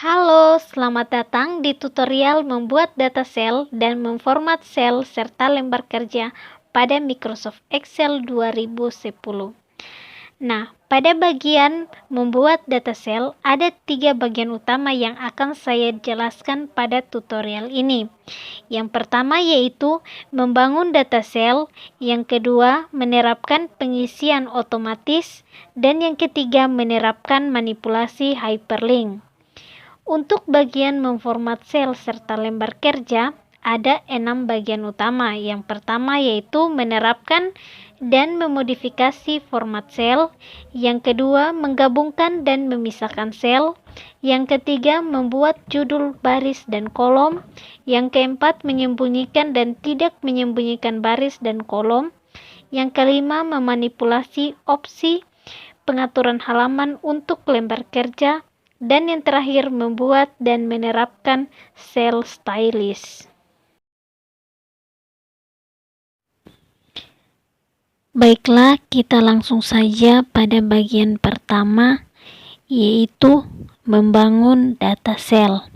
Halo, selamat datang di tutorial membuat data cell dan memformat sel serta lembar kerja pada Microsoft Excel 2010. Nah, pada bagian membuat data cell ada 3 bagian utama yang akan saya jelaskan pada tutorial ini. Yang pertama yaitu membangun data cell, yang kedua menerapkan pengisian otomatis, dan yang ketiga menerapkan manipulasi hyperlink. Untuk bagian memformat sel serta lembar kerja, ada 6 bagian utama. Yang pertama yaitu menerapkan dan memodifikasi format sel. Yang kedua, menggabungkan dan memisahkan sel. Yang ketiga, membuat judul baris dan kolom. Yang keempat, menyembunyikan dan tidak menyembunyikan baris dan kolom. Yang kelima, memanipulasi opsi pengaturan halaman untuk lembar kerja. Dan yang terakhir, membuat dan menerapkan sel stylist. Baiklah, kita langsung saja pada bagian pertama, yaitu membangun data cell.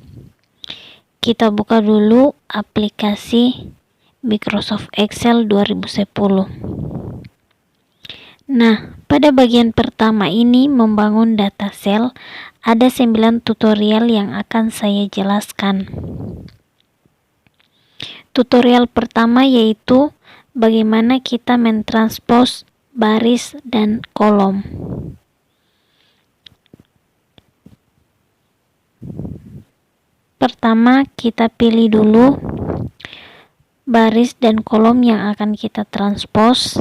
Kita buka dulu aplikasi Microsoft Excel 2010. Nah, pada bagian pertama ini membangun data cell, ada 9 tutorial yang akan saya jelaskan. Tutorial pertama yaitu bagaimana kita mentranspose baris dan kolom. Pertama, kita pilih dulu baris dan kolom yang akan kita transpose.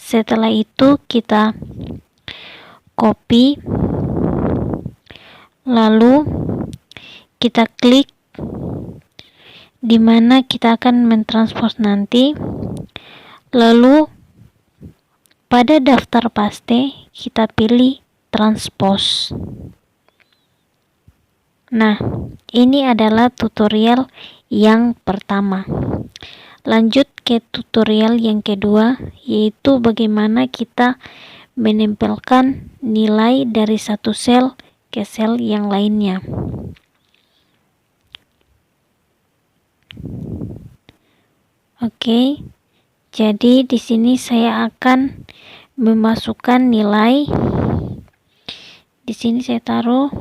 Setelah itu kita copy, lalu kita klik di mana kita akan mentranspose nanti. Lalu pada daftar paste kita pilih transpose. Nah, ini adalah tutorial yang pertama. Lanjut ke tutorial yang kedua, yaitu bagaimana kita menempelkan nilai dari satu sel ke sel yang lainnya. Oke, jadi di sini saya akan memasukkan nilai. Di sini saya taruh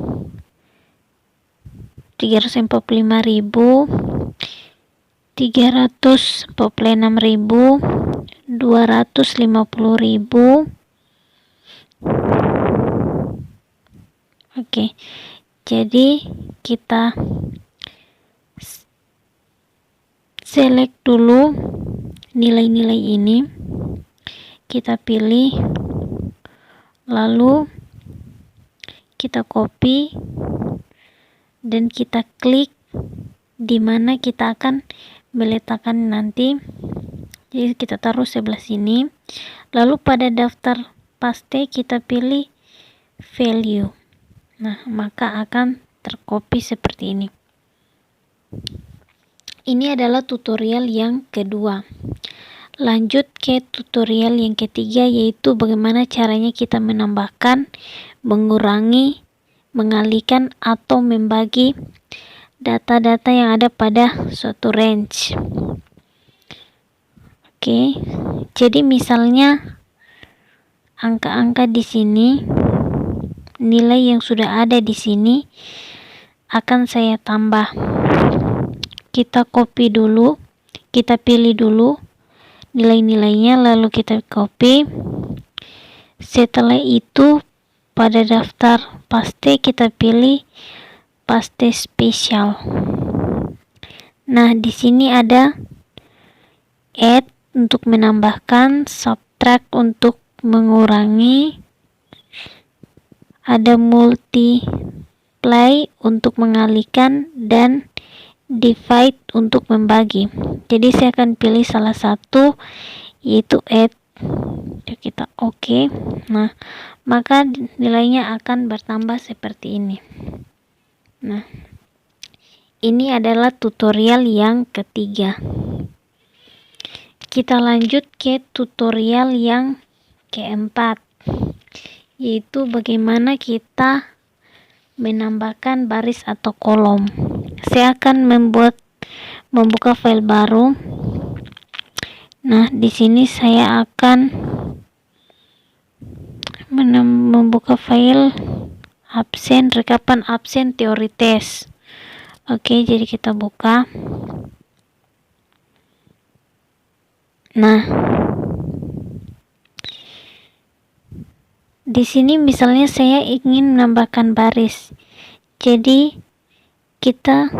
345.000, 346.000, 250.000. Oke, jadi kita select dulu nilai-nilai ini, kita pilih, lalu kita copy dan kita klik di mana kita akan meletakkan nanti. Jadi kita taruh sebelah sini, lalu pada daftar paste kita pilih value. Nah, maka akan tercopy seperti ini. Ini adalah tutorial yang kedua. Lanjut ke tutorial yang ketiga, yaitu bagaimana caranya kita menambahkan, mengurangi, mengalihkan atau membagi data-data yang ada pada suatu range. Oke, jadi misalnya angka-angka di sini, nilai yang sudah ada di sini akan saya tambah. Kita copy dulu, kita pilih dulu nilai-nilainya, lalu kita copy. Setelah itu pada daftar paste kita pilih paste spesial. Nah, di sini ada add untuk menambahkan, subtract untuk mengurangi, ada multiply untuk mengalihkan, dan divide untuk membagi. Jadi saya akan pilih salah satu, yaitu add. Kita oke. Nah, maka nilainya akan bertambah seperti ini. Nah, ini adalah tutorial yang ketiga. Kita lanjut ke tutorial yang keempat, yaitu bagaimana kita menambahkan baris atau kolom. Saya akan membuka file baru. Nah, di sini saya akan membuka file rekapan absen teori tes. Oke, jadi kita buka. Nah, di sini misalnya saya ingin menambahkan baris. Jadi kita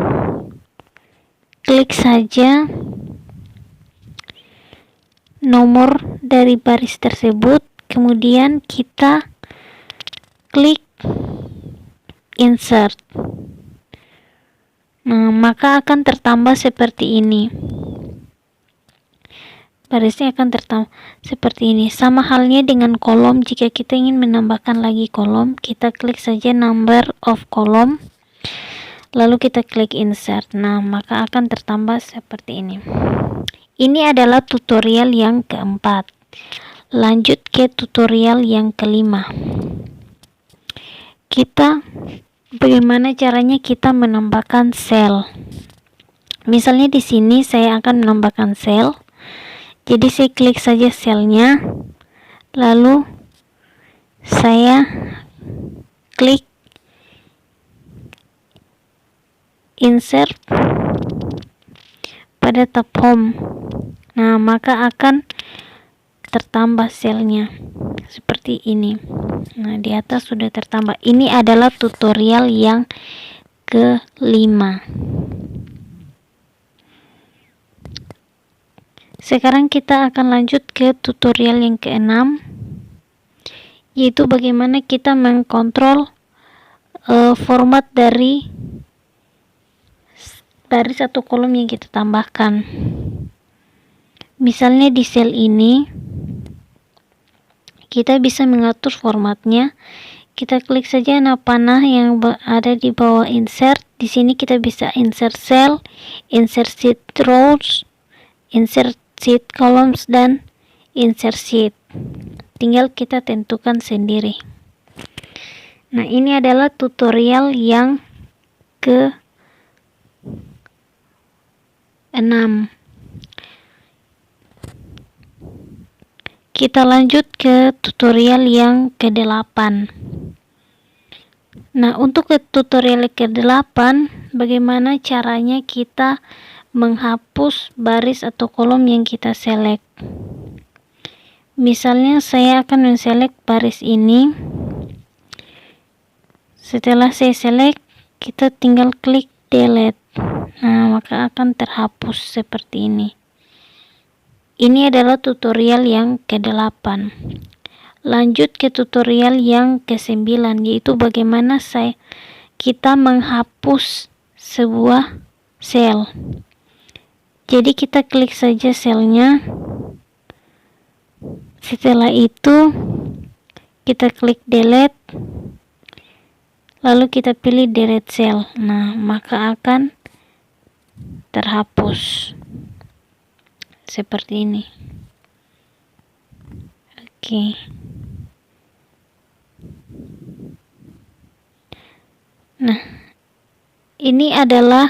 klik saja nomor dari baris tersebut, kemudian kita klik insert. Nah, maka akan tertambah seperti ini. Barisnya akan tertambah seperti ini. Sama halnya dengan kolom, jika kita ingin menambahkan lagi kolom, kita klik saja number of column, lalu kita klik insert. Nah, maka akan tertambah seperti ini. Ini adalah tutorial yang keempat. Lanjut ke tutorial yang kelima. Bagaimana caranya kita menambahkan sel. Misalnya di sini saya akan menambahkan sel. Jadi saya klik saja selnya, lalu saya klik insert pada tab home. Nah, maka akan tertambah selnya seperti ini. Nah, di atas sudah tertambah. Ini adalah tutorial yang kelima. Sekarang kita akan lanjut ke tutorial yang keenam, yaitu bagaimana kita mengkontrol format dari baris atau kolom yang kita tambahkan. Misalnya di sel ini kita bisa mengatur formatnya. Kita klik saja panah yang ada di bawah insert. Di sini kita bisa insert cell, insert sheet rows, insert sheet columns, dan insert sheet. Tinggal kita tentukan sendiri. Nah, ini adalah tutorial yang ke-6. Kita lanjut ke tutorial yang ke-8. Nah, untuk tutorial ke-8, bagaimana caranya kita menghapus baris atau kolom yang kita select. Misalnya saya akan menselect baris ini. Setelah saya select, kita tinggal klik delete. Nah, maka akan terhapus seperti ini. Ini adalah tutorial yang ke-8. Lanjut ke tutorial yang ke-9, yaitu bagaimana kita menghapus sebuah sel. Jadi kita klik saja selnya. Setelah itu kita klik delete, lalu kita pilih delete cell. Nah, maka akan terhapus seperti ini. Oke. Nah, ini adalah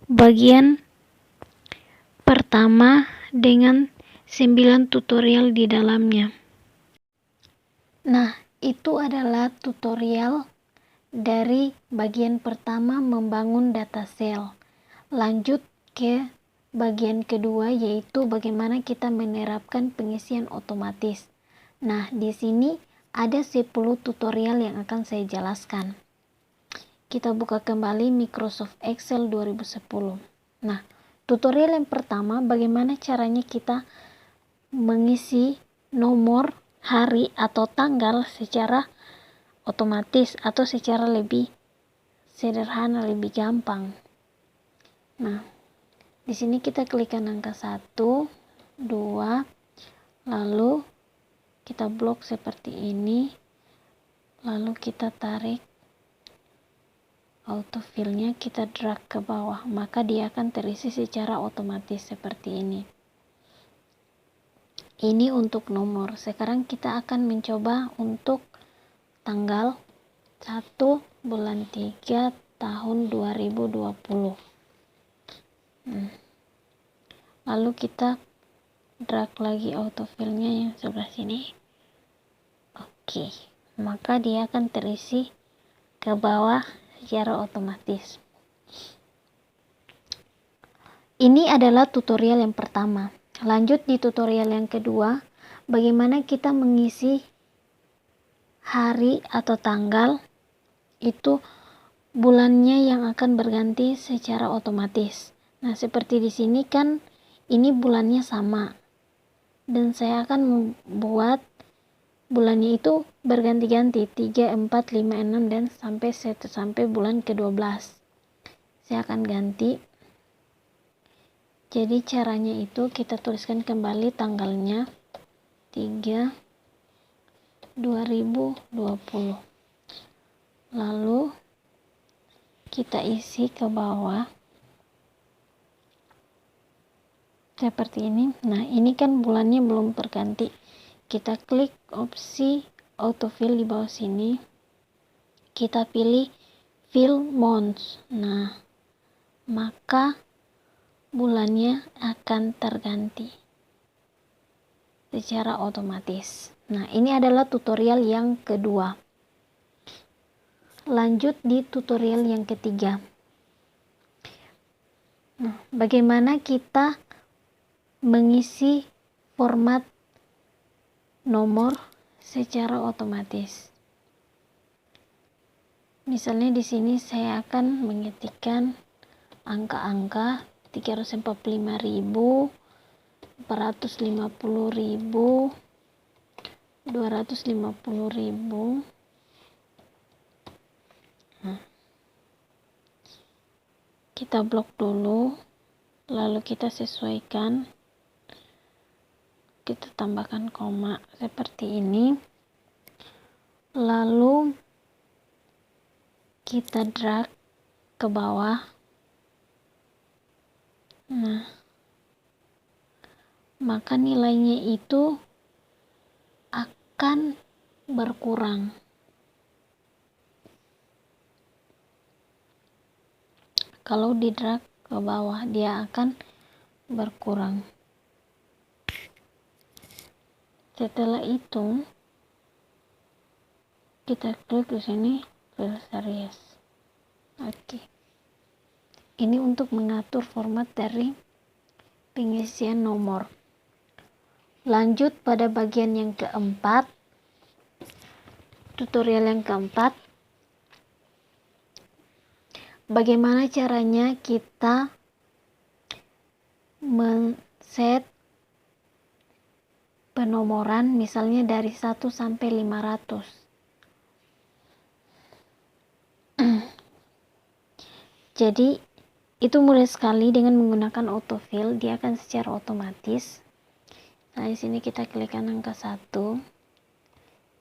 bagian pertama dengan 9 tutorial di dalamnya. Nah, itu adalah tutorial dari bagian pertama membangun data cell. Lanjut ke bagian kedua, yaitu bagaimana kita menerapkan pengisian otomatis. Nah, di sini ada 10 tutorial yang akan saya jelaskan. Kita buka kembali Microsoft Excel 2010. Nah, tutorial yang pertama, bagaimana caranya kita mengisi nomor, hari, atau tanggal secara otomatis atau secara lebih sederhana, lebih gampang. Nah, di sini kita klikkan angka 1, 2, lalu kita blok seperti ini, lalu kita tarik autofill-nya, kita drag ke bawah, maka dia akan terisi secara otomatis seperti ini. Ini untuk nomor. Sekarang kita akan mencoba untuk tanggal 1 bulan 3 tahun 2020. Lalu kita drag lagi autofillnya yang sebelah sini. Oke, maka dia akan terisi ke bawah secara otomatis. Ini adalah tutorial yang pertama. Lanjut di tutorial yang kedua, bagaimana kita mengisi hari atau tanggal, itu bulannya yang akan berganti secara otomatis. Nah, seperti di sini kan ini bulannya sama. Dan saya akan membuat bulannya itu berganti-ganti 3, 4, 5, 6 dan sampai bulan ke-12. Saya akan ganti. Jadi caranya itu kita tuliskan kembali tanggalnya 3 2020. Lalu kita isi ke bawah seperti ini. Nah, ini kan bulannya belum terganti. Kita klik opsi autofill di bawah sini. Kita pilih fill months. Nah, maka bulannya akan terganti secara otomatis. Nah, ini adalah tutorial yang kedua. Lanjut di tutorial yang ketiga. Nah, bagaimana kita mengisi format nomor secara otomatis. Misalnya di sini saya akan mengetikkan angka-angka 345.000, 450.000, 250.000. Kita blok dulu, lalu kita sesuaikan, kita tambahkan koma seperti ini, lalu kita drag ke bawah. Nah, maka nilainya itu akan berkurang. Kalau di drag ke bawah, dia akan berkurang. Setelah itu, kita klik di sini fill series. Oke. Ini untuk mengatur format dari pengisian nomor. Lanjut pada bagian yang keempat, tutorial yang keempat. Bagaimana caranya kita men-set penomoran misalnya dari 1 sampai 500. Jadi itu mudah sekali dengan menggunakan autofill, dia akan secara otomatis. Nah, di sini kita klikkan angka 1.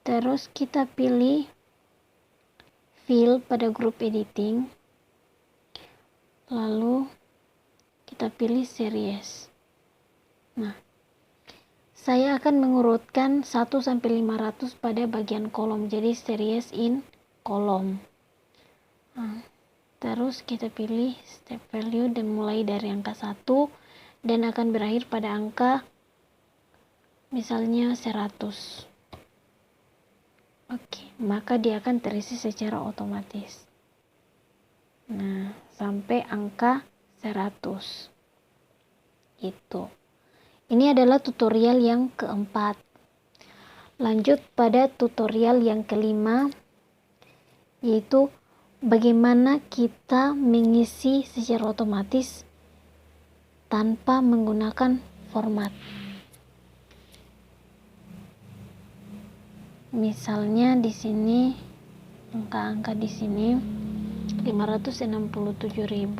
Terus kita pilih fill pada grup editing. Lalu kita pilih series. Nah, saya akan mengurutkan 1 sampai 500 pada bagian kolom. Jadi series in kolom. Nah, terus kita pilih step value dan mulai dari angka 1 dan akan berakhir pada angka misalnya 100. Oke, maka dia akan terisi secara otomatis. Nah, sampai angka 100. Itu. Ini adalah tutorial yang keempat. Lanjut pada tutorial yang kelima, yaitu bagaimana kita mengisi secara otomatis tanpa menggunakan format. Misalnya di sini angka-angka di sini 567.000,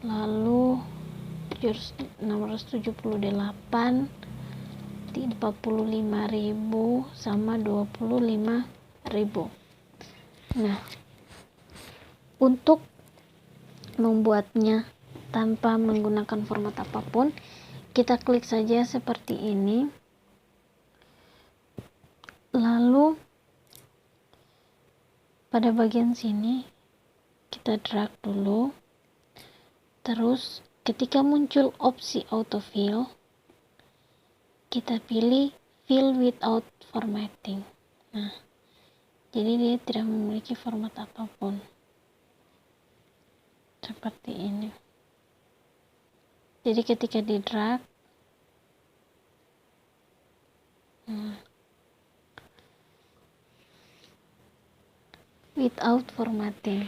lalu 678, 45.000 sama 25.000. Nah, untuk membuatnya tanpa menggunakan format apapun, kita klik saja seperti ini. Lalu pada bagian sini kita drag dulu, terus ketika muncul opsi autofill, kita pilih fill without formatting. Nah, jadi dia tidak memiliki format apapun, seperti ini. Jadi ketika di drag, without formatting.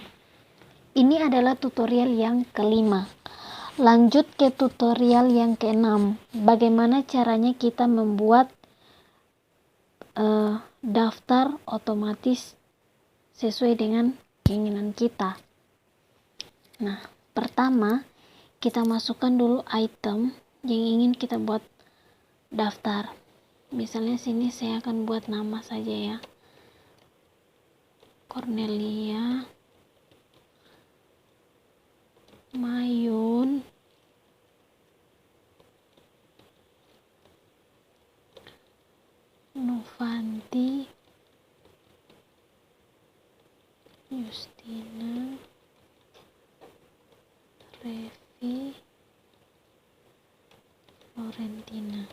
Ini adalah tutorial yang kelima. Lanjut ke tutorial yang keenam. Bagaimana caranya kita membuat daftar otomatis sesuai dengan keinginan kita. Nah, pertama kita masukkan dulu item yang ingin kita buat daftar. Misalnya sini saya akan buat nama saja ya, Cornelia Mayun Novanti Justina Revi Florentina.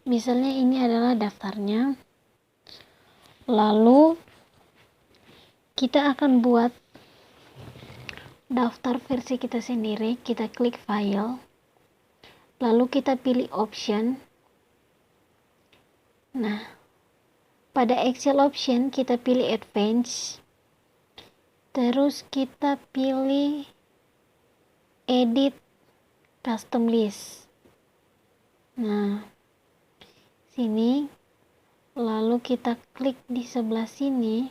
Misalnya ini adalah daftarnya. Lalu kita akan buat daftar versi kita sendiri. Kita klik file, lalu kita pilih option. Nah, pada Excel option kita pilih advance, terus kita pilih edit custom list. Nah, sini lalu kita klik di sebelah sini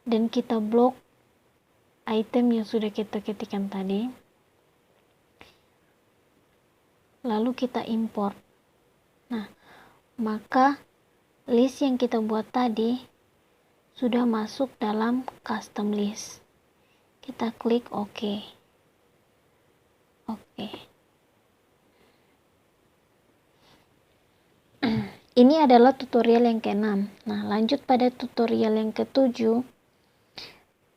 dan kita blok item yang sudah kita ketikkan tadi, lalu kita import. Nah, maka list yang kita buat tadi sudah masuk dalam custom list. Kita klik OK. Ini adalah tutorial yang ke-6. Nah, lanjut pada tutorial yang ke-7.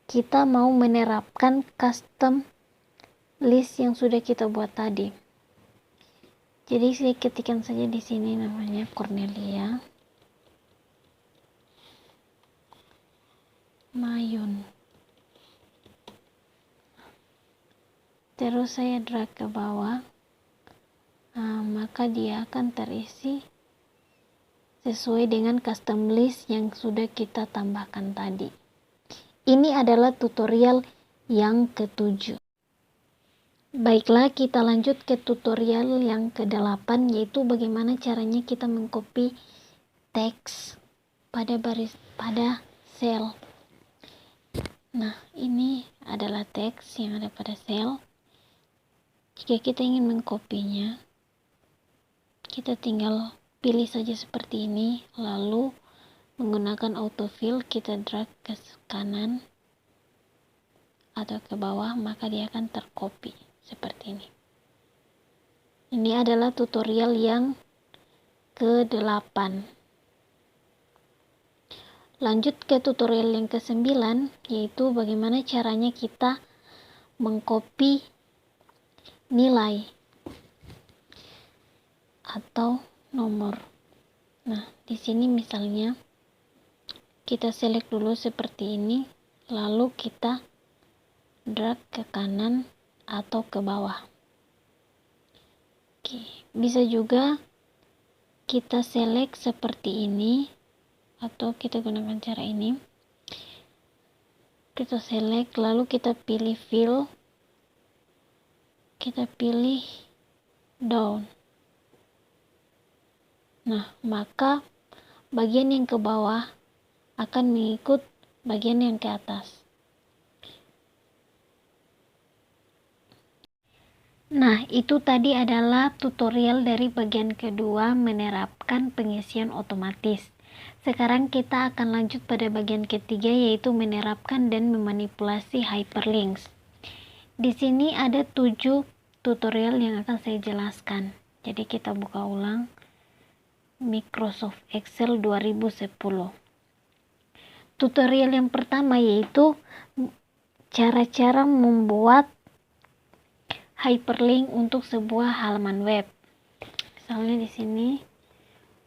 Kita mau menerapkan custom list yang sudah kita buat tadi. Jadi saya ketikkan saja di sini namanya Cornelia Mayun. Terus saya drag ke bawah. Nah, maka dia akan terisi sesuai dengan custom list yang sudah kita tambahkan tadi. Ini adalah tutorial yang ke-7. Baiklah, kita lanjut ke tutorial yang ke-8, yaitu bagaimana caranya kita mengcopy teks pada sel. Nah, ini adalah teks yang ada pada sel. Jika kita ingin mengkopinya, kita tinggal pilih saja seperti ini, lalu menggunakan autofill kita drag ke kanan atau ke bawah, maka dia akan tercopy seperti ini. Ini adalah tutorial yang ke-8. Lanjut ke tutorial yang ke-9, yaitu bagaimana caranya kita mengcopy nilai atau nomor. Nah, di sini misalnya kita select dulu seperti ini, lalu kita drag ke kanan atau ke bawah. Oke, bisa juga kita select seperti ini atau kita gunakan cara ini. Kita select, lalu kita pilih fill, kita pilih down. Nah, maka bagian yang ke bawah akan mengikut bagian yang ke atas. Nah, itu tadi adalah tutorial dari bagian kedua menerapkan pengisian otomatis. Sekarang kita akan lanjut pada bagian ketiga, yaitu menerapkan dan memanipulasi hyperlinks. Di sini ada 7 tutorial yang akan saya jelaskan. Jadi kita buka ulang Microsoft Excel 2010. tutorial yang pertama, yaitu cara-cara membuat hyperlink untuk sebuah halaman web. Misalnya di sini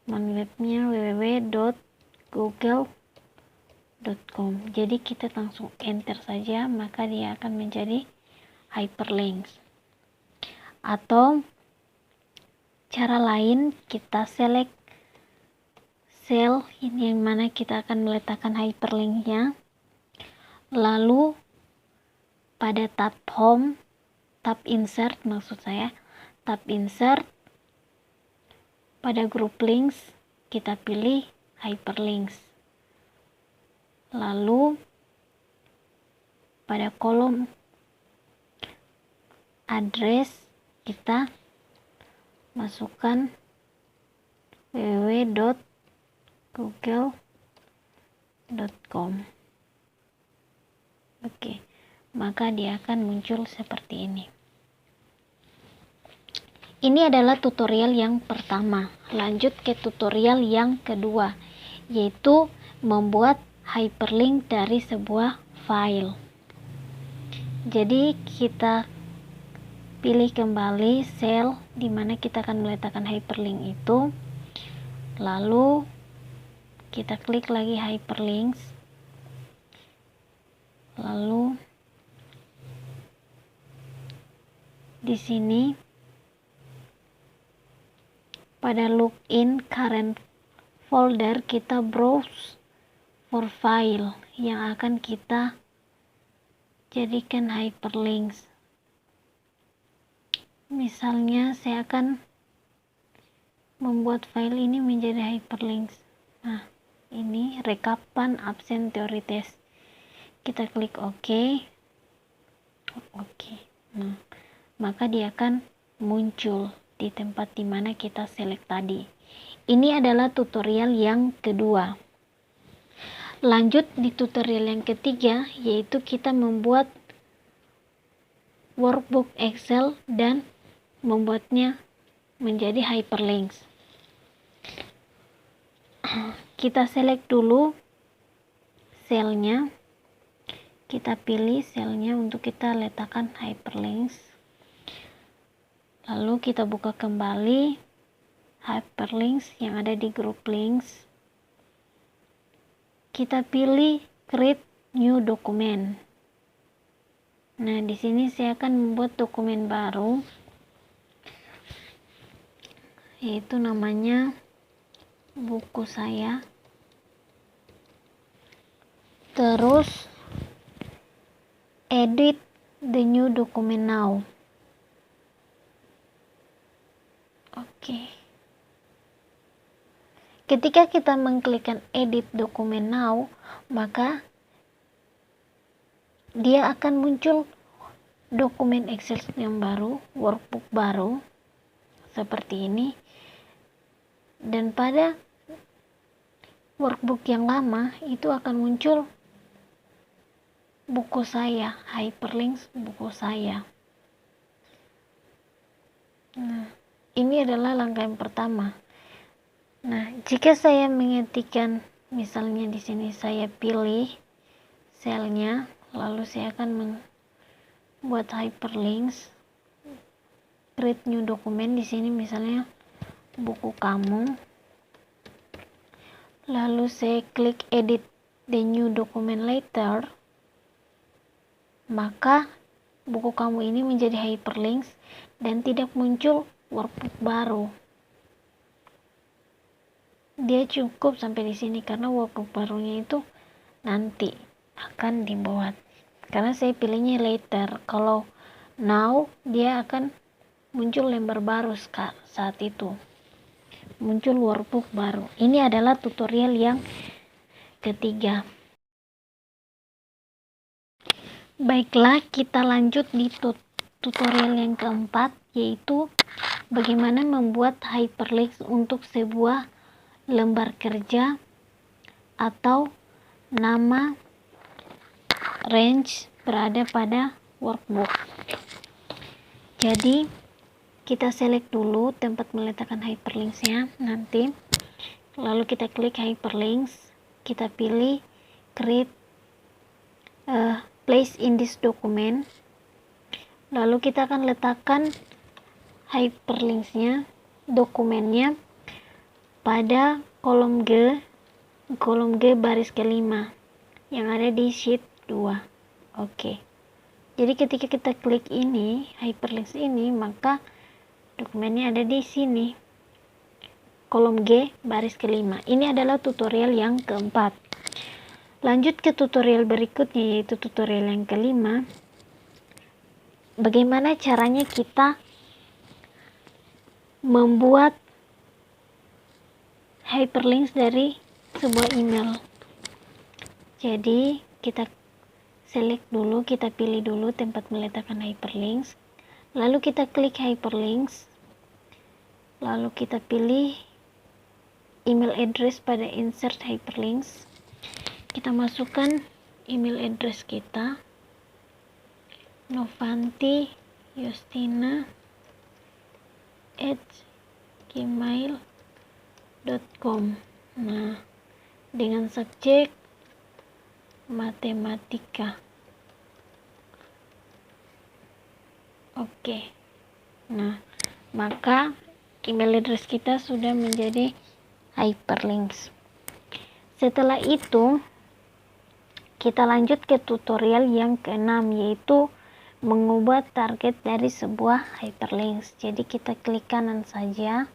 halaman webnya www.google.com. Jadi kita langsung enter saja, maka dia akan menjadi hyperlinks. Atau cara lain, kita select cell ini yang mana kita akan meletakkan hyperlinknya, lalu pada tab home, tab insert tab insert, pada group links kita pilih hyperlinks, lalu pada kolom address kita masukkan www.google.com. Oke, maka dia akan muncul seperti ini. Ini adalah tutorial yang pertama. Lanjut ke tutorial yang kedua, yaitu membuat hyperlink dari sebuah file. Jadi kita pilih kembali cell di mana kita akan meletakkan hyperlink itu, lalu kita klik lagi hyperlinks, lalu di sini pada login current folder kita browse for file yang akan kita jadikan hyperlinks. Misalnya saya akan membuat file ini menjadi hyperlinks. Nah, ini rekapan absen teori tes. Kita klik OK. Nah, maka dia akan muncul di tempat dimana kita select tadi. Ini adalah tutorial yang kedua. Lanjut di tutorial yang ketiga, yaitu kita membuat workbook Excel dan membuatnya menjadi hyperlinks. Kita select dulu selnya, kita pilih selnya untuk kita letakkan hyperlinks, lalu kita buka kembali hyperlinks yang ada di group links, kita pilih create new document. Nah, di sini saya akan membuat dokumen baru, yaitu namanya buku saya. Terus edit the new document now. Oke. Ketika kita mengklikkan edit document now, maka dia akan muncul dokumen Excel yang baru, workbook baru seperti ini. Dan pada workbook yang lama itu akan muncul buku saya, hyperlinks buku saya. Nah, ini adalah langkah yang pertama. Nah, jika saya mengetikkan, misalnya di sini saya pilih selnya, lalu saya akan membuat hyperlinks, create new document, di sini misalnya buku kamu, lalu saya klik edit the new document later, maka buku kamu ini menjadi hyperlinks dan tidak muncul workbook baru. Dia cukup sampai di sini karena workbook barunya itu nanti akan dibuat. Karena saya pilihnya later. Kalau now dia akan muncul lembar baru saat itu. Muncul workbook baru. Ini adalah tutorial yang ketiga. Baiklah, kita lanjut di tutorial yang keempat, yaitu bagaimana membuat hyperlinks untuk sebuah lembar kerja atau nama range berada pada workbook. Jadi kita select dulu tempat meletakkan hyperlinksnya nanti, lalu kita klik hyperlinks, kita pilih create place in this document. Lalu kita akan letakkan hyperlinksnya, dokumennya pada kolom G baris kelima yang ada di sheet 2. Oke. Jadi ketika kita klik ini, hyperlinks ini, maka dokumennya ada di sini. Kolom G baris kelima. Ini adalah tutorial yang keempat. Lanjut ke tutorial berikutnya, yaitu tutorial yang kelima. Bagaimana caranya kita membuat hyperlinks dari sebuah email. Jadi kita select dulu, kita pilih dulu tempat meletakkan hyperlinks, lalu kita klik hyperlinks, lalu kita pilih email address pada insert hyperlinks. Kita masukkan email address kita, novanti.yustina@gmail.com. Nah, dengan subjek matematika. Oke. Nah, maka email address kita sudah menjadi hyperlinks. Setelah itu, kita lanjut ke tutorial yang keenam, yaitu mengubah target dari sebuah hyperlinks. Jadi kita klik kanan saja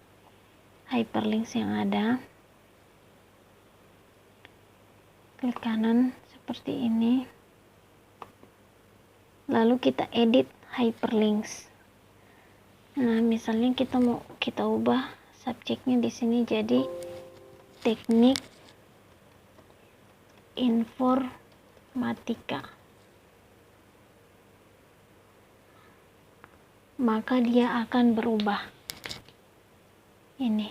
hyperlinks yang ada. Klik kanan seperti ini. Lalu kita edit hyperlinks. Nah, misalnya kita ubah subjeknya di sini jadi teknik informatika. Maka dia akan berubah. Ini.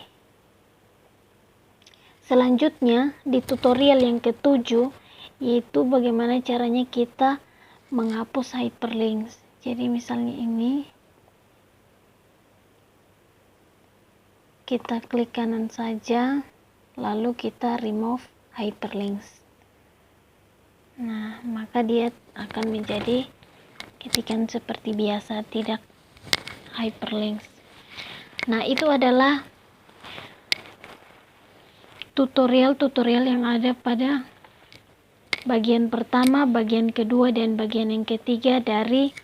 Selanjutnya di tutorial yang ketujuh, yaitu bagaimana caranya kita menghapus hyperlinks. Jadi misalnya ini, kita klik kanan saja, lalu kita remove hyperlinks. Nah, maka dia akan menjadi ketikan seperti biasa, tidak hyperlinks. Nah, itu adalah tutorial-tutorial yang ada pada bagian pertama, bagian kedua, dan bagian yang ketiga dari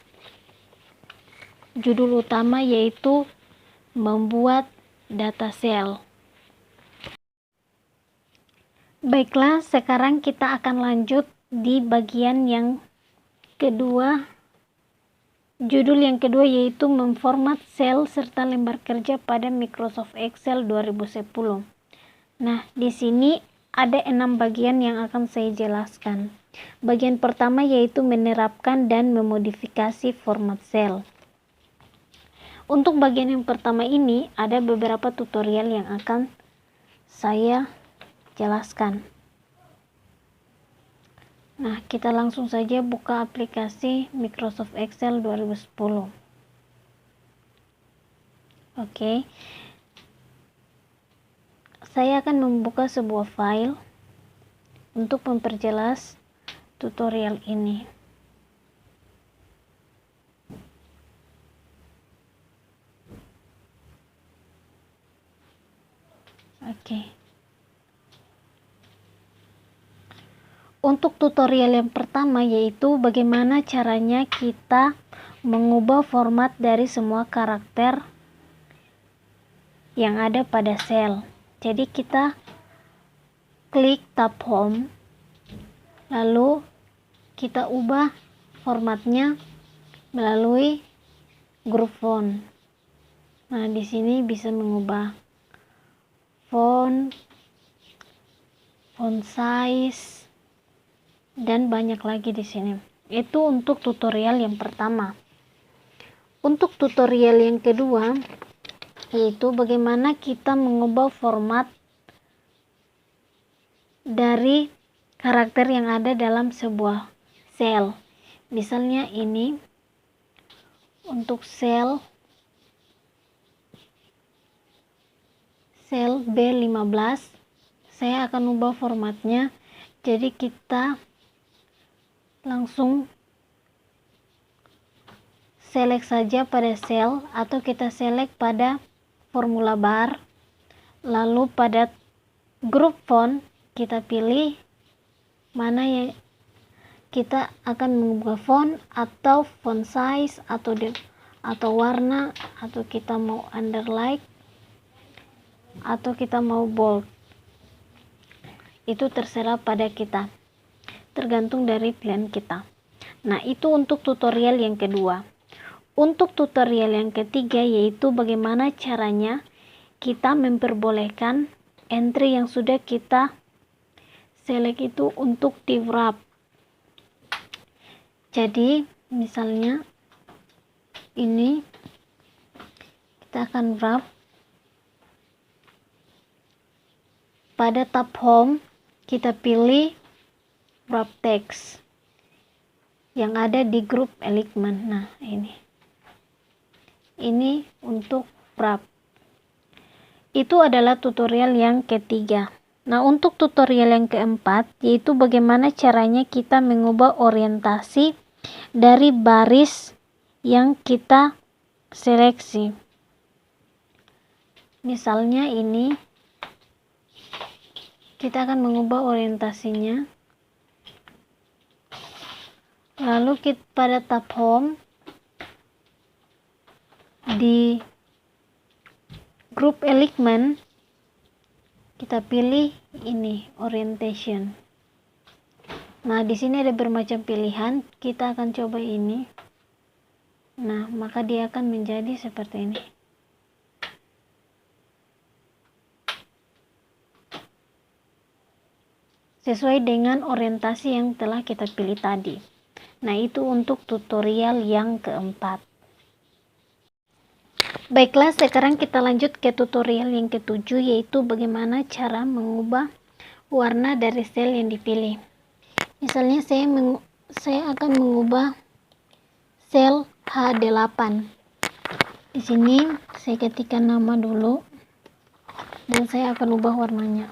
judul utama, yaitu membuat data cell. Baiklah, sekarang kita akan lanjut di bagian yang kedua. Judul yang kedua yaitu memformat sel serta lembar kerja pada Microsoft Excel 2010. Nah, di sini ada 6 bagian yang akan saya jelaskan. Bagian pertama yaitu menerapkan dan memodifikasi format sel. Untuk bagian yang pertama ini ada beberapa tutorial yang akan saya jelaskan. Nah, kita langsung saja buka aplikasi Microsoft Excel 2010. Oke. Saya akan membuka sebuah file untuk memperjelas tutorial ini. Oke. Untuk tutorial yang pertama yaitu bagaimana caranya kita mengubah format dari semua karakter yang ada pada sel. Jadi kita klik tab home, lalu kita ubah formatnya melalui grup font. Nah, di sini bisa mengubah font size, dan banyak lagi di sini. Itu untuk tutorial yang pertama. Untuk tutorial yang kedua yaitu bagaimana kita mengubah format dari karakter yang ada dalam sebuah sel. Misalnya ini untuk sel B15, saya akan ubah formatnya Jadi kita langsung select saja pada sel, atau kita select pada formula bar, lalu pada grup font kita pilih mana yang kita akan mengubah font atau font size atau warna, atau kita mau underline atau kita mau bold. Itu terserah pada kita, tergantung dari pilihan kita. Nah, itu untuk tutorial yang kedua. Untuk tutorial yang ketiga, yaitu bagaimana caranya kita memperbolehkan entry yang sudah kita select itu untuk di wrap. Jadi misalnya ini kita akan wrap pada tab home, kita pilih wrap text yang ada di grup element. Nah, ini untuk wrap. Itu adalah tutorial yang ketiga. Nah, untuk tutorial yang keempat, yaitu bagaimana caranya kita mengubah orientasi dari baris yang kita seleksi. Misalnya ini, kita akan mengubah orientasinya. Lalu kita pada tab home, di grup element kita pilih ini orientation. Nah, di sini ada bermacam pilihan, kita akan coba ini. Nah, maka dia akan menjadi seperti ini. Sesuai dengan orientasi yang telah kita pilih tadi. Nah, itu untuk tutorial yang keempat. Baiklah, sekarang kita lanjut ke tutorial yang ketujuh, yaitu bagaimana cara mengubah warna dari sel yang dipilih. Misalnya saya akan mengubah sel H8. Di sini saya ketikkan nama dulu dan saya akan ubah warnanya.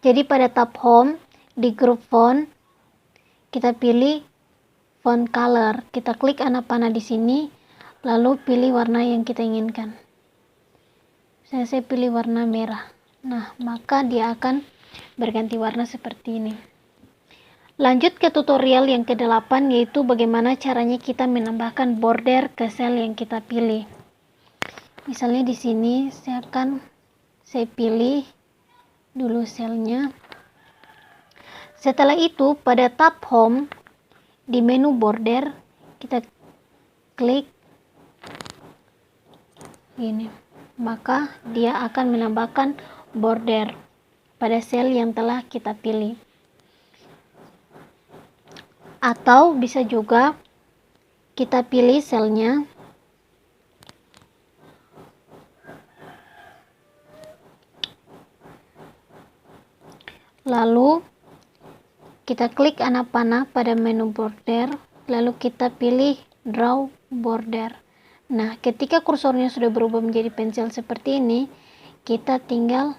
Jadi pada tab home di grup font kita pilih font color, kita klik anak panah di sini, lalu pilih warna yang kita inginkan. Saya pilih warna merah. Nah, maka dia akan berganti warna seperti ini. Lanjut ke tutorial yang ke-8, yaitu bagaimana caranya kita menambahkan border ke sel yang kita pilih. Misalnya di sini saya pilih dulu selnya. Setelah itu pada tab home di menu border kita klik ini, maka dia akan menambahkan border pada sel yang telah kita pilih. Atau bisa juga kita pilih selnya, lalu kita klik anak panah pada menu border, lalu kita pilih draw border. Nah, ketika kursornya sudah berubah menjadi pensil seperti ini, kita tinggal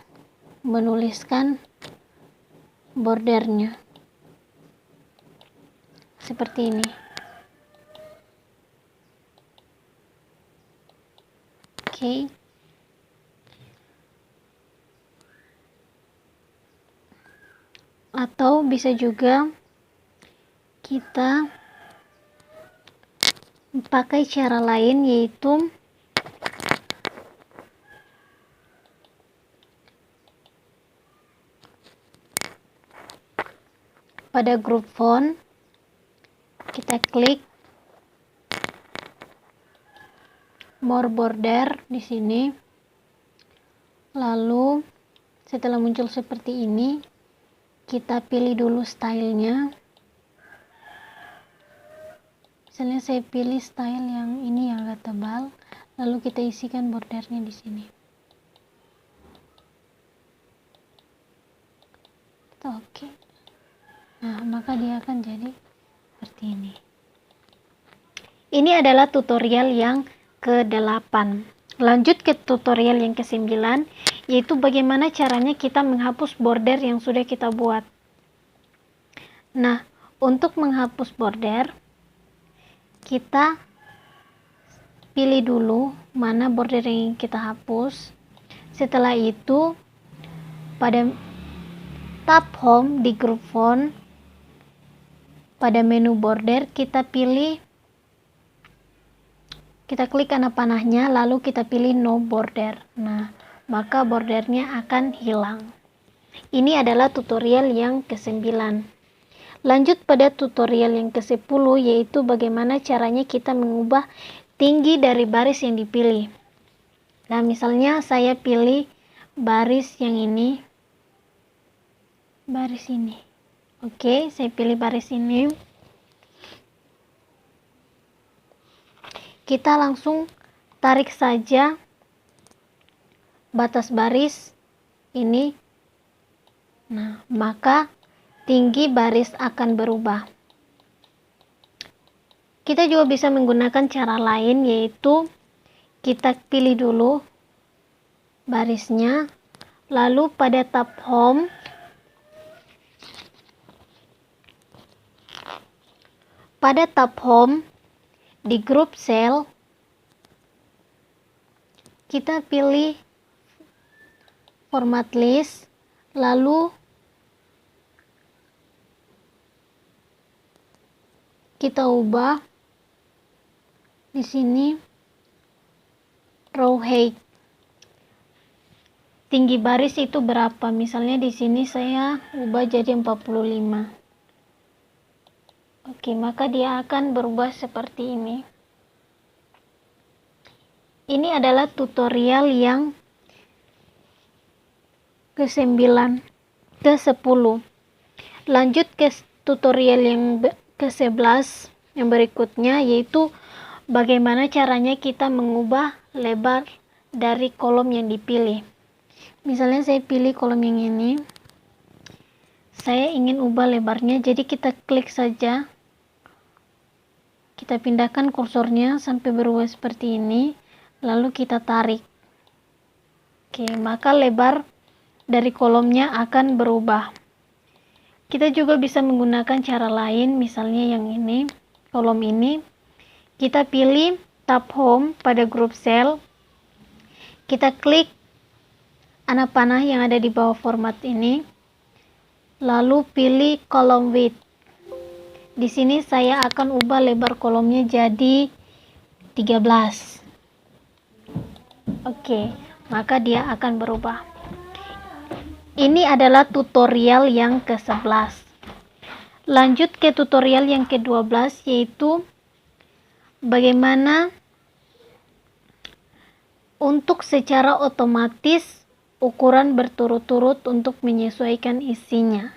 menuliskan bordernya seperti ini. Oke. Atau bisa juga kita pakai cara lain, yaitu pada grup font kita klik more border di sini, lalu setelah muncul seperti ini kita pilih dulu stylenya. Misalnya saya pilih style yang ini yang agak tebal, lalu kita isikan bordernya di sini. Oke. Nah, maka dia akan jadi seperti ini. Ini adalah tutorial yang ke-8. Lanjut ke tutorial yang ke-9, yaitu bagaimana caranya kita menghapus border yang sudah kita buat. Nah, untuk menghapus border, kita pilih dulu mana border yang kita hapus. Setelah itu, pada tab home di group font, pada menu border kita klik anak panahnya, lalu kita pilih no border. Nah, maka bordernya akan hilang. Ini adalah tutorial yang ke-9. Lanjut pada tutorial yang ke-10, yaitu bagaimana caranya kita mengubah tinggi dari baris yang dipilih. Nah, misalnya saya pilih baris yang ini, baris ini. Oke, saya pilih baris ini. Kita langsung tarik saja batas baris ini. Nah, maka tinggi baris akan berubah. Kita juga bisa menggunakan cara lain, yaitu kita pilih dulu barisnya, lalu pada tab home, di group cell kita pilih format list, lalu kita ubah di sini row height. Tinggi baris itu berapa? Misalnya di sini saya ubah jadi 45. Oke, maka dia akan berubah seperti ini. Ini adalah tutorial yang ke-9, ke-10. Lanjut ke tutorial yang ke-11 yang berikutnya, yaitu bagaimana caranya kita mengubah lebar dari kolom yang dipilih. Misalnya saya pilih kolom yang ini, saya ingin ubah lebarnya, jadi kita klik saja, kita pindahkan kursornya sampai berubah seperti ini, lalu kita tarik. Oke, maka lebar dari kolomnya akan berubah. Kita juga bisa menggunakan cara lain, misalnya yang ini, kolom ini, kita pilih tab home pada group cell, kita klik anak panah yang ada di bawah format ini, lalu pilih column width. Di sini saya akan ubah lebar kolomnya jadi 13. Oke, maka dia akan berubah. Ini adalah tutorial yang ke-11. Lanjut ke tutorial yang ke-12, yaitu bagaimana untuk secara otomatis ukuran berturut-turut untuk menyesuaikan isinya.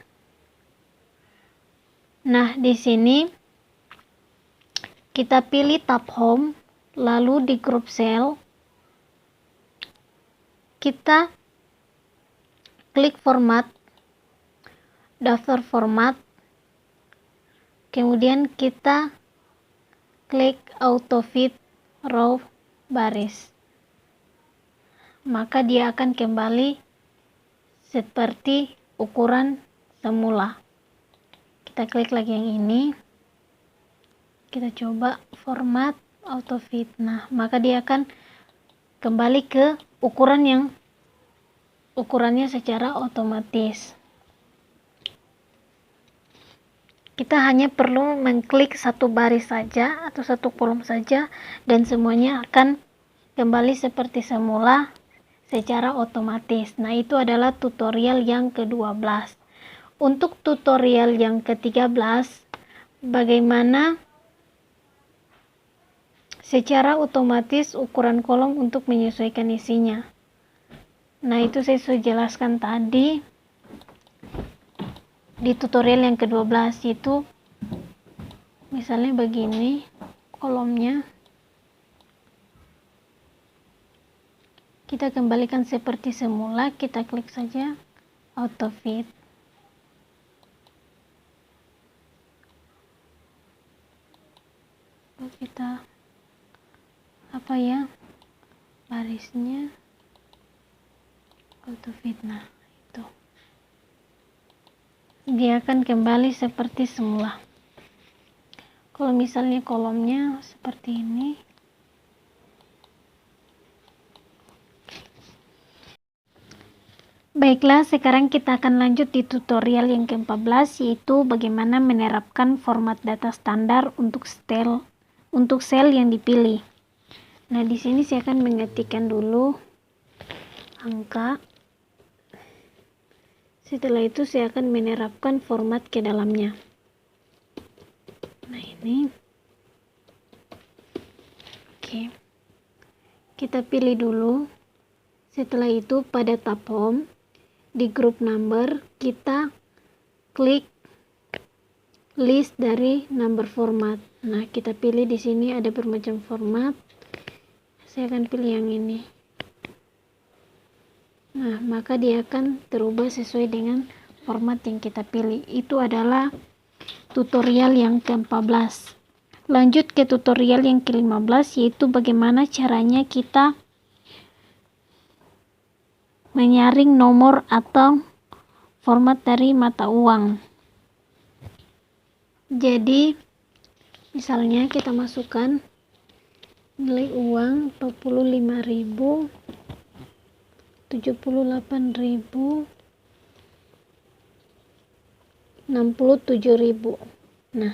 Nah, di sini kita pilih tab home, lalu di group cell kita klik format, daftar format, kemudian kita klik auto fit row baris, maka dia akan kembali seperti ukuran semula. Kita klik lagi yang ini, kita coba format auto fit. Nah, maka dia akan kembali ke ukurannya secara otomatis. Kita hanya perlu mengklik satu baris saja atau satu kolom saja, dan semuanya akan kembali seperti semula secara otomatis. Nah, itu adalah tutorial yang ke-12. Untuk tutorial yang ke-13, bagaimana secara otomatis ukuran kolom untuk menyesuaikan isinya. Nah, itu saya sudah jelaskan tadi di tutorial yang ke-12, yaitu misalnya begini kolomnya, kita kembalikan seperti semula, kita klik saja auto fit. Kita barisnya Auto fit. Nah, itu dia akan kembali seperti semula. Kalau misalnya kolomnya seperti ini, baiklah, sekarang kita akan lanjut di tutorial yang ke-14, yaitu bagaimana menerapkan format data standar untuk sel yang dipilih. Nah, di sini saya akan mengetikkan dulu angka. Setelah itu saya akan menerapkan format ke dalamnya. Nah, ini. Oke. Kita pilih dulu. Setelah itu pada tab home di group number kita klik list dari number format. Nah, kita pilih di sini ada bermacam format. Saya akan pilih yang ini. Nah, maka dia akan terubah sesuai dengan format yang kita pilih. Itu adalah tutorial yang ke-14. Lanjut ke tutorial yang ke-15, yaitu bagaimana caranya kita menyaring nomor atau format dari mata uang. Jadi, misalnya kita masukkan nilai uang 45.000, 78.000, 67.000. Nah,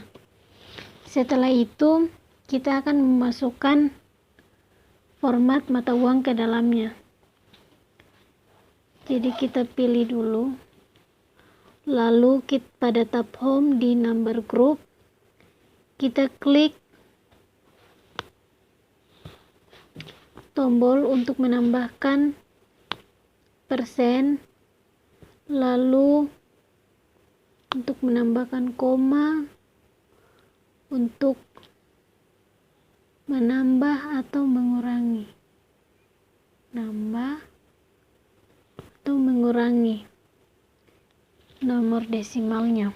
setelah itu kita akan memasukkan format mata uang ke dalamnya. Jadi kita pilih dulu, lalu pada tab home di number group kita klik tombol untuk menambahkan persen, lalu untuk menambahkan koma, untuk menambah atau mengurangi, nambah atau mengurangi nomor desimalnya.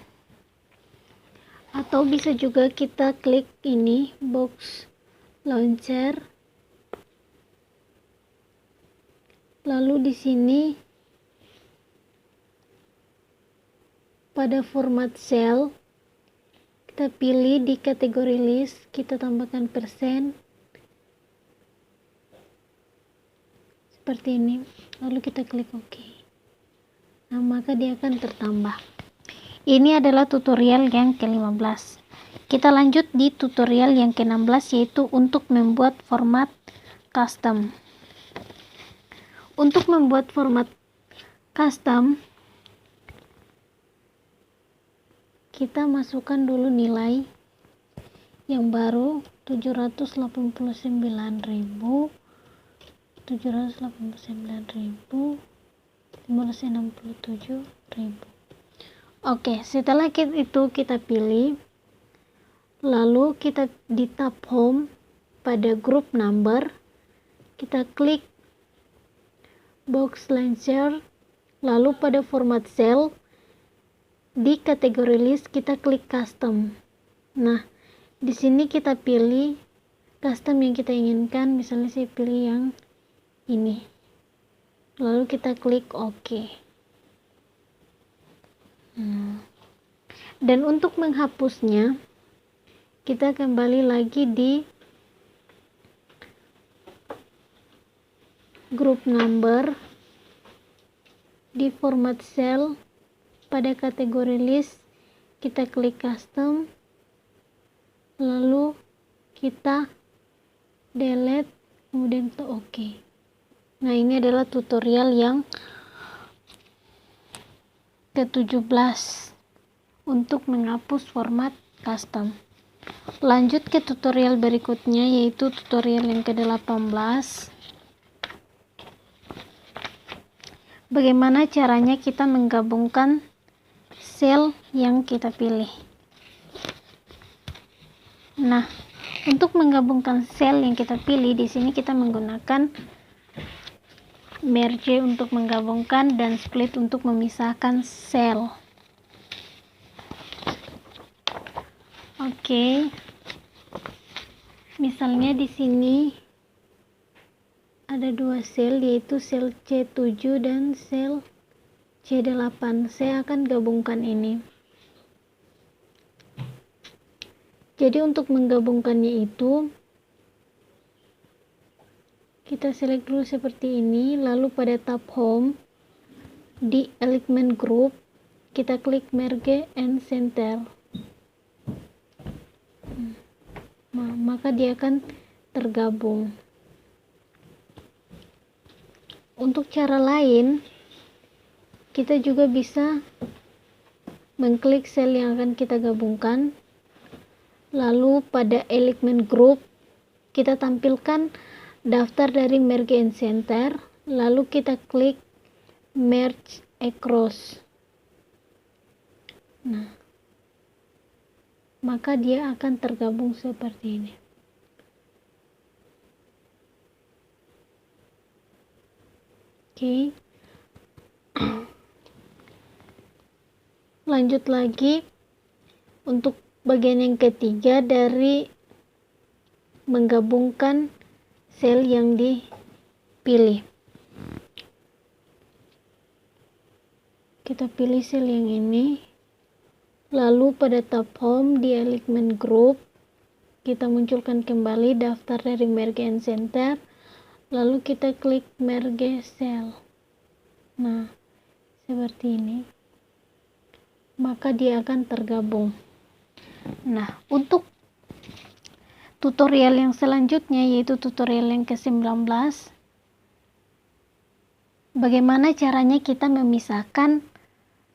Atau bisa juga kita klik ini box launcher, lalu di sini pada format cell kita pilih di kategori list, kita tambahkan persen seperti ini, lalu kita klik OK. Nah, maka dia akan tertambah. Ini adalah tutorial yang ke-15. Kita lanjut di tutorial yang ke-16, yaitu untuk membuat format custom. Untuk membuat format custom, kita masukkan dulu nilai yang baru 789.567. Oke, setelah itu kita pilih, lalu kita di tab home pada group number kita klik box launcher, lalu pada format cell di kategori list kita klik custom. Nah, di sini kita pilih custom yang kita inginkan, misalnya saya pilih yang ini, lalu kita klik OK. Dan untuk menghapusnya kita kembali lagi di group number di format cell pada kategori list kita klik custom, lalu kita delete, kemudian kita OK. Nah, ini adalah tutorial yang ke-17 untuk menghapus format custom. Lanjut ke tutorial berikutnya, yaitu tutorial yang ke-18. Bagaimana caranya kita menggabungkan sel yang kita pilih. Nah, untuk menggabungkan sel yang kita pilih, di sini kita menggunakan merge untuk menggabungkan dan split untuk memisahkan sel. Oke. Misalnya di sini ada dua sel, yaitu sel C7 dan sel C8. Saya akan gabungkan ini. Jadi untuk menggabungkannya itu kita select dulu seperti ini, lalu pada tab home di element group kita klik merge and center. Maka dia akan tergabung. Untuk cara lain, kita juga bisa mengklik sel yang akan kita gabungkan, lalu pada element group kita tampilkan daftar dari merge and center, lalu kita klik merge across. Nah, maka dia akan tergabung seperti ini. Oke. Lanjut lagi untuk bagian yang ketiga dari menggabungkan sel yang dipilih. Kita pilih sel yang ini. Lalu pada tab home di element group kita munculkan kembali daftar dari merge and center, lalu kita klik merge cell. Nah, seperti ini. Maka dia akan tergabung. Nah, untuk tutorial yang selanjutnya, yaitu tutorial yang ke-19, bagaimana caranya kita memisahkan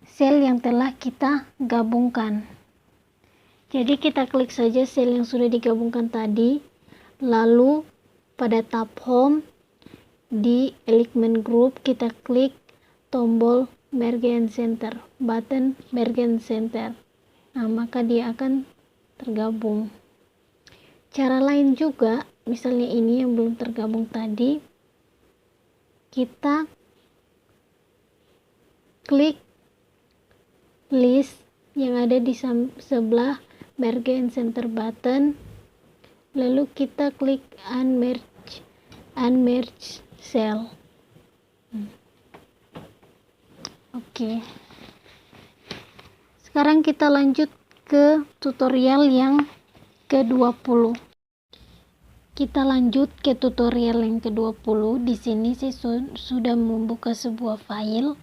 sel yang telah kita gabungkan. Jadi kita klik saja sel yang sudah digabungkan tadi, lalu pada tab home di element group kita klik tombol merge and center, button merge and center. Nah, maka dia akan tergabung. Cara lain juga, misalnya ini yang belum tergabung tadi, kita klik list yang ada di sebelah merge and center button, lalu kita klik unmerge cell. Oke. Sekarang kita lanjut ke tutorial yang ke-20. Kita lanjut ke tutorial yang ke-20. Di sini saya sudah membuka sebuah file.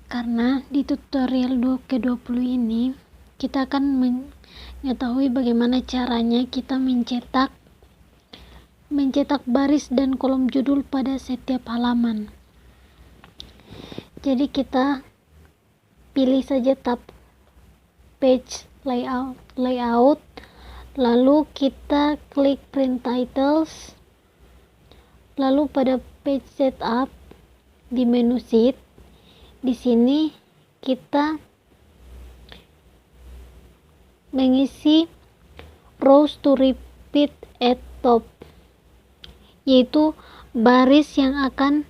Karena di tutorial ke-20 ini kita akan mengetahui bagaimana caranya kita mencetak baris dan kolom judul pada setiap halaman. Jadi kita pilih saja tab page layout, lalu kita klik print titles, lalu pada page setup di menu sheet. Di sini kita mengisi rows to repeat at top, yaitu baris yang akan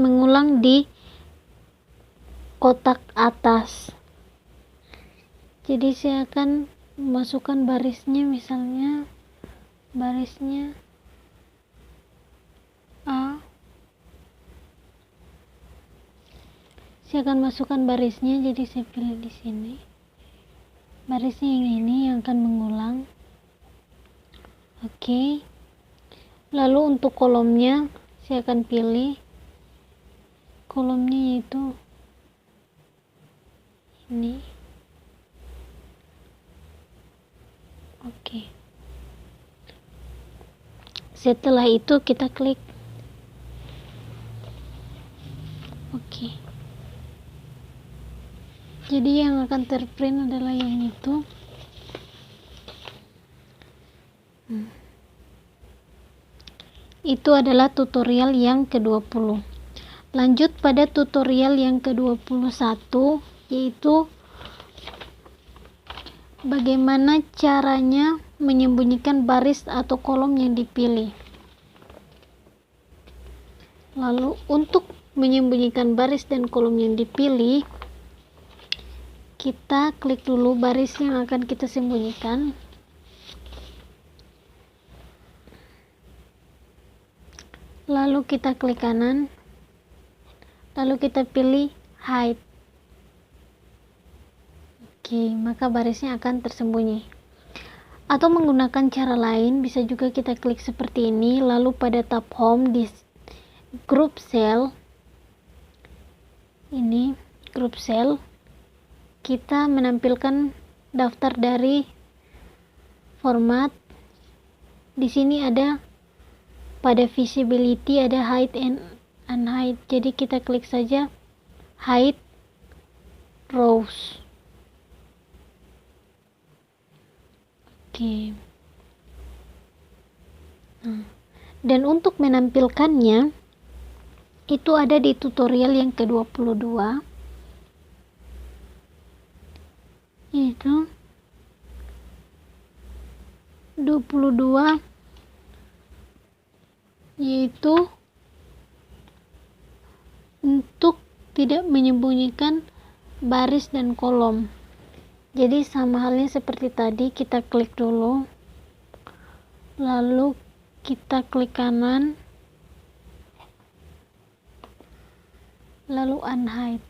mengulang di kotak atas. Jadi saya akan masukkan barisnya, misalnya barisnya A. Saya akan masukkan barisnya, jadi saya pilih di sini. Barisnya yang ini yang akan mengulang. Oke. Lalu untuk kolomnya saya akan pilih kolomnya yaitu ini. Oke. Setelah itu kita klik oke. Jadi yang akan terprint adalah yang itu. Itu adalah tutorial yang ke-20. Lanjut pada tutorial yang ke-21, yaitu bagaimana caranya menyembunyikan baris atau kolom yang dipilih. Lalu untuk menyembunyikan baris dan kolom yang dipilih, kita klik dulu baris yang akan kita sembunyikan. lalu kita klik kanan, lalu kita pilih hide. Oke, maka barisnya akan tersembunyi. Atau menggunakan cara lain, bisa juga kita klik seperti ini, lalu pada tab home di group cell, ini group cell, kita menampilkan daftar dari format. Di sini ada pada visibility ada hide and unhide, jadi kita klik saja hide rows. Oke. Dan untuk menampilkannya itu ada di tutorial yang ke-22, itu 22, yaitu untuk tidak menyembunyikan baris dan kolom. Jadi sama halnya seperti tadi, kita klik dulu, lalu kita klik kanan, lalu unhide.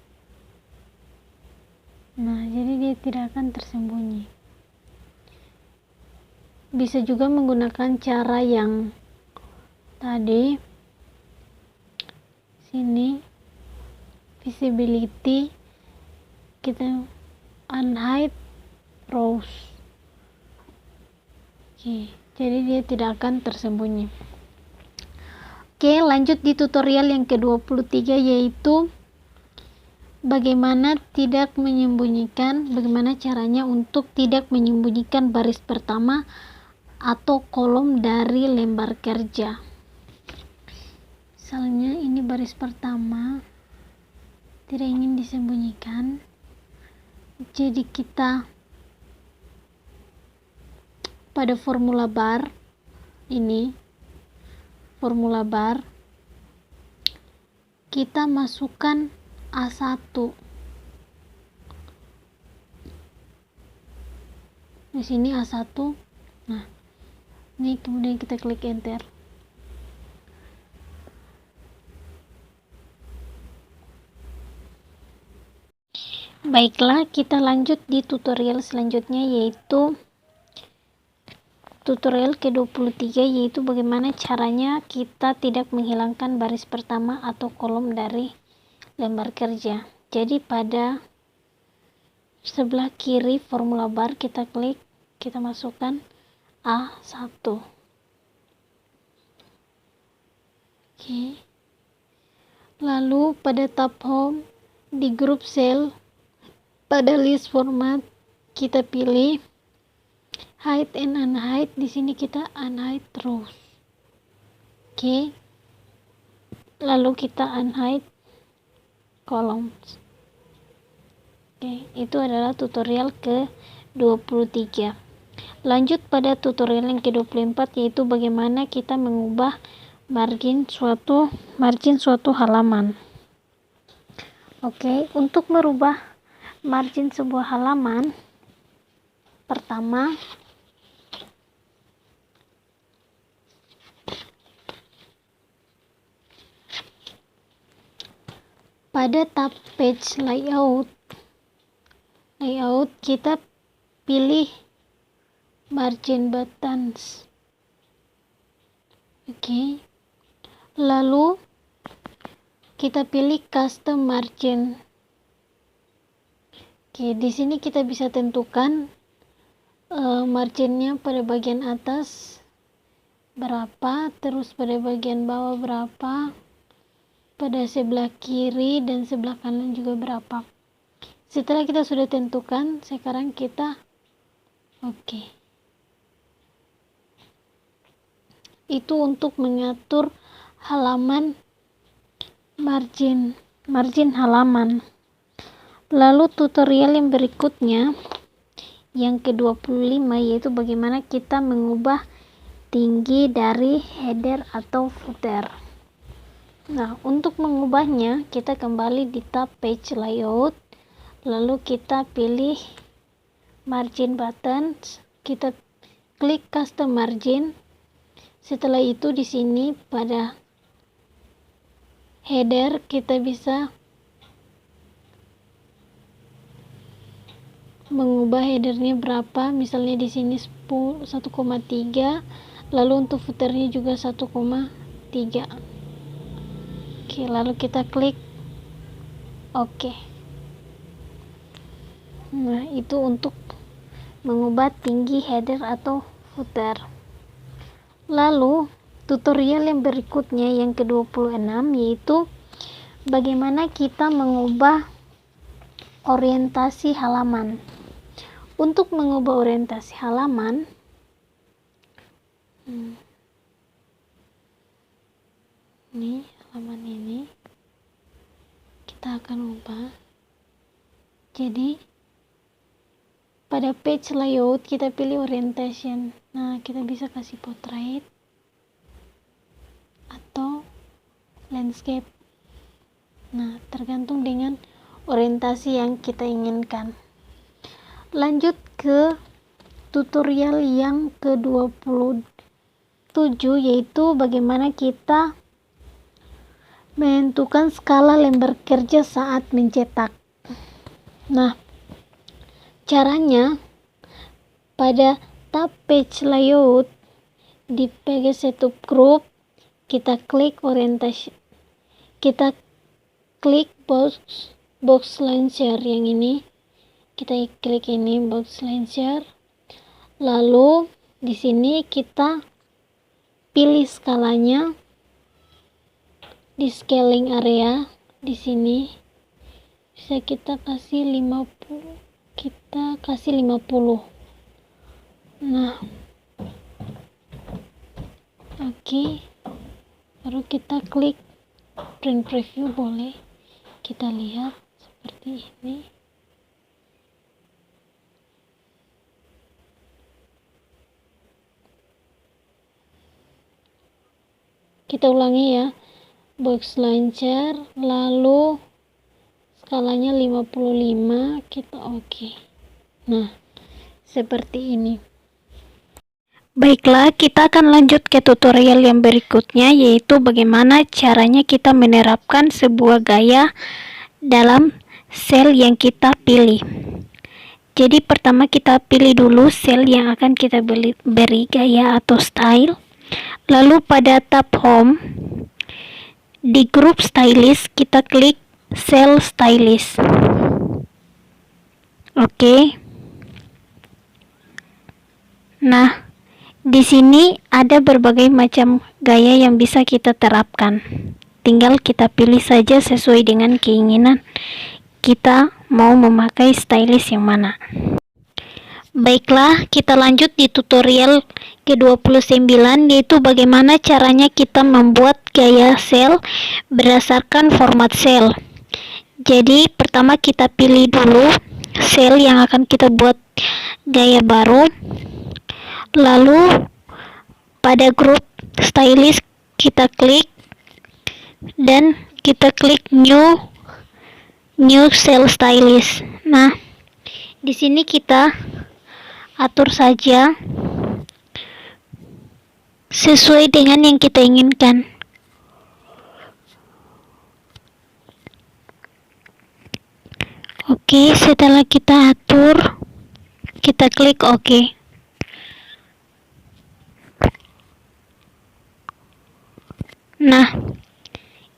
Nah, jadi dia tidak akan tersembunyi. Bisa juga menggunakan cara yang tadi, sini visibility, kita unhide rows. Oke, jadi dia tidak akan tersembunyi. Oke, lanjut di tutorial yang ke-23, yaitu bagaimana caranya untuk tidak menyembunyikan baris pertama atau kolom dari lembar kerja. Misalnya ini baris pertama tidak ingin disembunyikan, jadi kita pada formula bar, ini formula bar, kita masukkan A1. Di sini A1. Nah, ini kemudian kita klik enter. Baiklah, kita lanjut di tutorial selanjutnya, yaitu tutorial ke-23, yaitu bagaimana caranya kita tidak menghilangkan baris pertama atau kolom dari lembar kerja. Jadi pada sebelah kiri formula bar kita klik, kita masukkan A1. Oke. Lalu pada tab home di group cell, pada list format kita pilih hide and unhide. Di sini kita unhide rows. Oke. Lalu kita unhide columns. Oke, itu adalah tutorial ke-23. Lanjut pada tutorial yang ke-24, yaitu bagaimana kita mengubah margin suatu halaman. Oke, untuk merubah margin sebuah halaman, pertama pada tab page layout kita pilih margin buttons. Oke. Lalu kita pilih custom margin. Oke, di sini kita bisa tentukan marginnya pada bagian atas berapa, terus pada bagian bawah berapa, pada sebelah kiri dan sebelah kanan juga berapa. Setelah kita sudah tentukan, sekarang kita oke. Itu untuk mengatur halaman margin halaman. Lalu tutorial yang berikutnya, yang ke-25, yaitu bagaimana kita mengubah tinggi dari header atau footer. Nah, untuk mengubahnya kita kembali di tab page layout, lalu kita pilih margin buttons, kita klik custom margin. Setelah itu di sini pada header, kita bisa mengubah headernya berapa, misalnya di sini 1,3, lalu untuk footernya juga 1,3. Oke, lalu kita klik oke. Nah, itu untuk mengubah tinggi header atau footer. Lalu tutorial yang berikutnya yang ke-26 yaitu bagaimana kita mengubah orientasi halaman. Untuk mengubah orientasi halaman, ini halaman ini kita akan ubah. Jadi pada page layout kita pilih orientation. Nah, kita bisa kasih portrait atau landscape. Nah, tergantung dengan orientasi yang kita inginkan. Lanjut ke tutorial yang ke-27 yaitu bagaimana kita menentukan skala lembar kerja saat mencetak. Nah, caranya pada tab page layout di page setup group kita klik orientation, kita klik box launcher yang ini, kita klik ini box launcher, lalu di sini kita pilih skalanya di scaling area. Di sini bisa kita kasih 50, kita kasih 50. Nah, oke. Baru kita klik print preview, boleh kita lihat seperti ini. Kita ulangi ya, box launcher, lalu skalanya 55, kita oke. Nah, seperti ini. Baiklah, kita akan lanjut ke tutorial yang berikutnya, yaitu bagaimana caranya kita menerapkan sebuah gaya dalam sel yang kita pilih. Jadi pertama kita pilih dulu sel yang akan kita beri gaya atau style. Lalu pada tab home di grup stylist kita klik cell stylist. Oke. Nah, di sini ada berbagai macam gaya yang bisa kita terapkan. Tinggal kita pilih saja sesuai dengan keinginan kita mau memakai stylist yang mana. Baiklah, kita lanjut di tutorial ke-29 yaitu bagaimana caranya kita membuat gaya sel berdasarkan format sel. Jadi pertama kita pilih dulu sel yang akan kita buat gaya baru. Lalu pada grup stylist kita klik dan kita klik new cell stylist. Nah, di sini kita atur saja sesuai dengan yang kita inginkan. Oke, setelah kita atur, kita klik oke. Nah,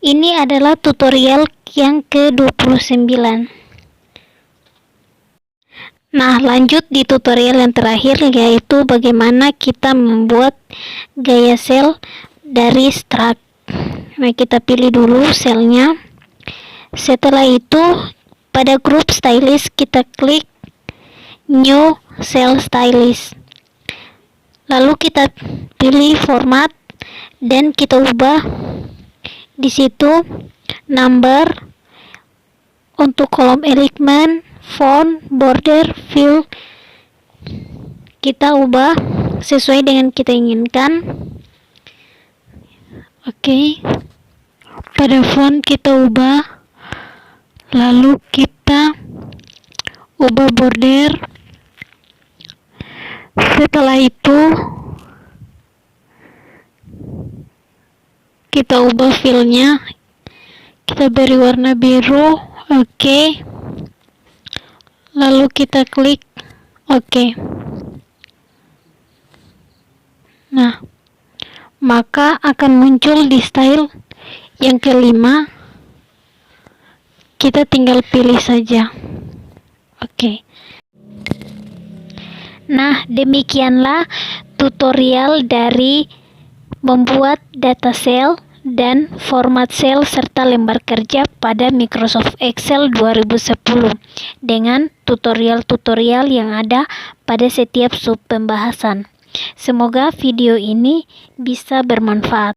ini adalah tutorial yang ke-29. Nah, lanjut di tutorial yang terakhir yaitu bagaimana kita membuat gaya sel dari struct. Nah, kita pilih dulu selnya. Setelah itu pada grup stylist kita klik new cell stylist. Lalu kita pilih format dan kita ubah di situ number untuk kolom element, font, border, fill kita ubah sesuai dengan kita inginkan. Oke. Pada font kita ubah, lalu kita ubah border. Setelah itu kita ubah fillnya, kita beri warna biru. Oke. Lalu kita klik oke. Nah, maka akan muncul di style yang kelima. Kita tinggal pilih saja. Oke. Nah, demikianlah tutorial dari membuat data cell dan format sel serta lembar kerja pada Microsoft Excel 2010 dengan tutorial-tutorial yang ada pada setiap sub pembahasan. Semoga video ini bisa bermanfaat.